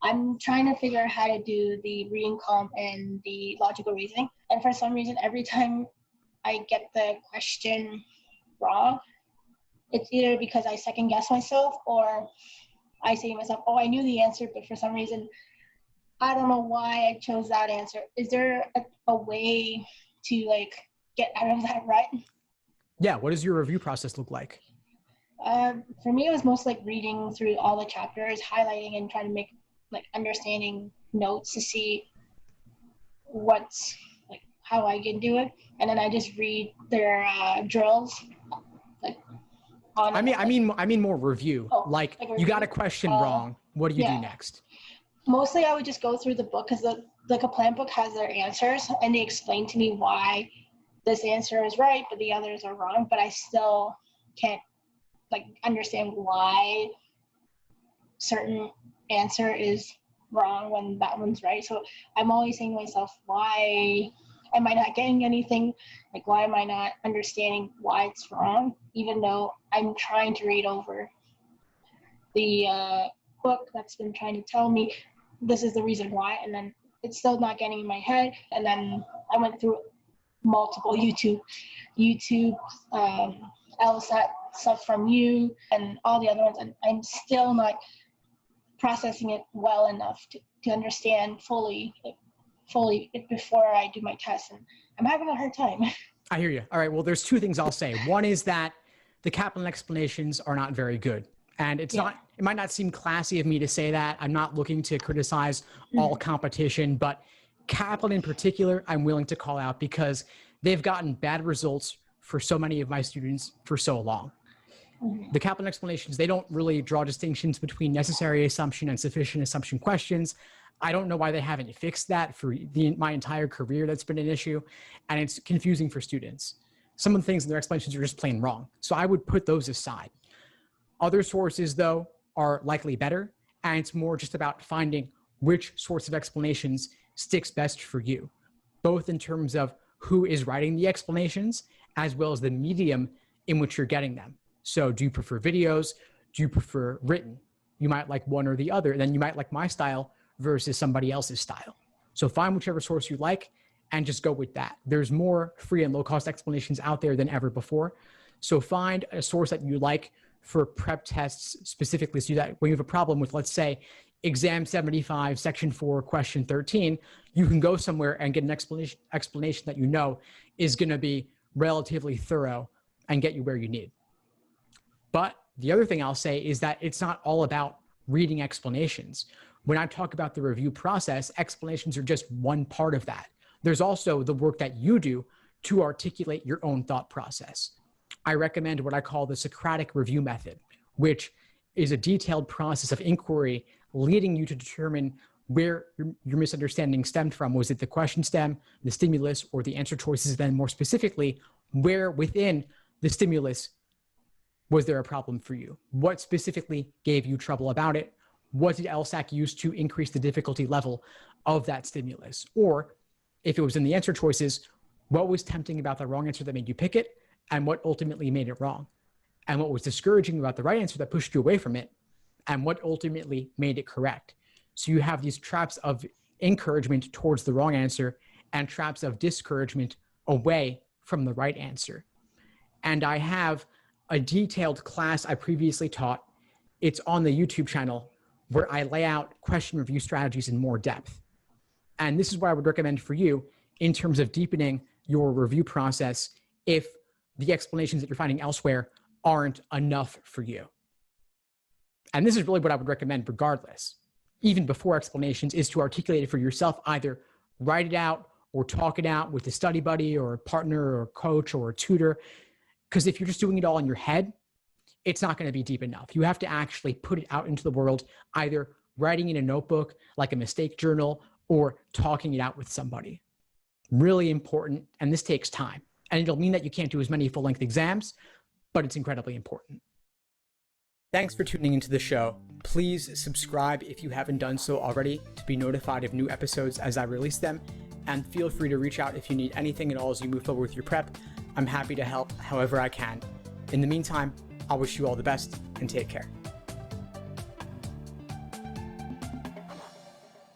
I'm trying to figure out how to do the reading comp and the logical reasoning. And for some reason, every time I get the question wrong, it's either because I second guess myself or I say to myself, oh, I knew the answer, but for some reason, I don't know why I chose that answer. Is there a way to like get out of that rut? Yeah, what does your review process look like? For me, it was most like reading through all the chapters, highlighting and trying to make like understanding notes to see what's like how I can do it, and then I just read their drills. Like, I mean more review. Oh, like like you review? got a question wrong. What do you yeah. do next? Mostly, I would just go through the book because the Kaplan book has their answers, and they explain to me why this answer is right, but the others are wrong. But I still can't like understand why certain answer is wrong when that one's right. So I'm always saying to myself, why am I not getting anything? Like, why am I not understanding why it's wrong? Even though I'm trying to read over the book that's been trying to tell me this is the reason why, and then it's still not getting in my head. And then I went through multiple YouTube, LSAT stuff from you and all the other ones, and I'm still not processing it well enough to understand fully before I do my test, and I'm having a hard time. I hear you. All right, well, there's two things I'll say. One is that the Kaplan explanations are not very good. And it might not seem classy of me to say that. I'm not looking to criticize all competition, but Kaplan in particular, I'm willing to call out because they've gotten bad results for so many of my students for so long. The Kaplan explanations, they don't really draw distinctions between necessary assumption and sufficient assumption questions. I don't know why they haven't fixed that for my entire career. That's been an issue, and it's confusing for students. Some of the things in their explanations are just plain wrong. So I would put those aside. Other sources, though, are likely better, and it's more just about finding which source of explanations sticks best for you, both in terms of who is writing the explanations, as well as the medium in which you're getting them. So do you prefer videos? Do you prefer written? You might like one or the other. Then you might like my style versus somebody else's style. So find whichever source you like and just go with that. There's more free and low-cost explanations out there than ever before. So find a source that you like for prep tests specifically, so that when you have a problem with, let's say, exam 75, section 4, question 13, you can go somewhere and get an explanation that you know is going to be relatively thorough and get you where you need. But the other thing I'll say is that it's not all about reading explanations. When I talk about the review process, explanations are just one part of that. There's also the work that you do to articulate your own thought process. I recommend what I call the Socratic review method, which is a detailed process of inquiry leading you to determine where your misunderstanding stemmed from. Was it the question stem, the stimulus, or the answer choices? Then more specifically, where within the stimulus was there a problem for you? What specifically gave you trouble about it? What did LSAC use to increase the difficulty level of that stimulus? Or if it was in the answer choices, what was tempting about the wrong answer that made you pick it? And what ultimately made it wrong? And what was discouraging about the right answer that pushed you away from it? And what ultimately made it correct? So you have these traps of encouragement towards the wrong answer and traps of discouragement away from the right answer. And I have a detailed class I previously taught. It's on the YouTube channel where I lay out question review strategies in more depth. And this is what I would recommend for you in terms of deepening your review process if the explanations that you're finding elsewhere aren't enough for you. And this is really what I would recommend regardless, even before explanations, is to articulate it for yourself, either write it out or talk it out with a study buddy or a partner or a coach or a tutor. Because if you're just doing it all in your head, it's not going to be deep enough. You have to actually put it out into the world, either writing in a notebook, like a mistake journal, or talking it out with somebody. Really important. And this takes time. And it'll mean that you can't do as many full-length exams, but it's incredibly important. Thanks for tuning into the show. Please subscribe if you haven't done so already to be notified of new episodes as I release them. And feel free to reach out if you need anything at all as you move forward with your prep. I'm happy to help however I can. In the meantime, I'll wish you all the best and take care.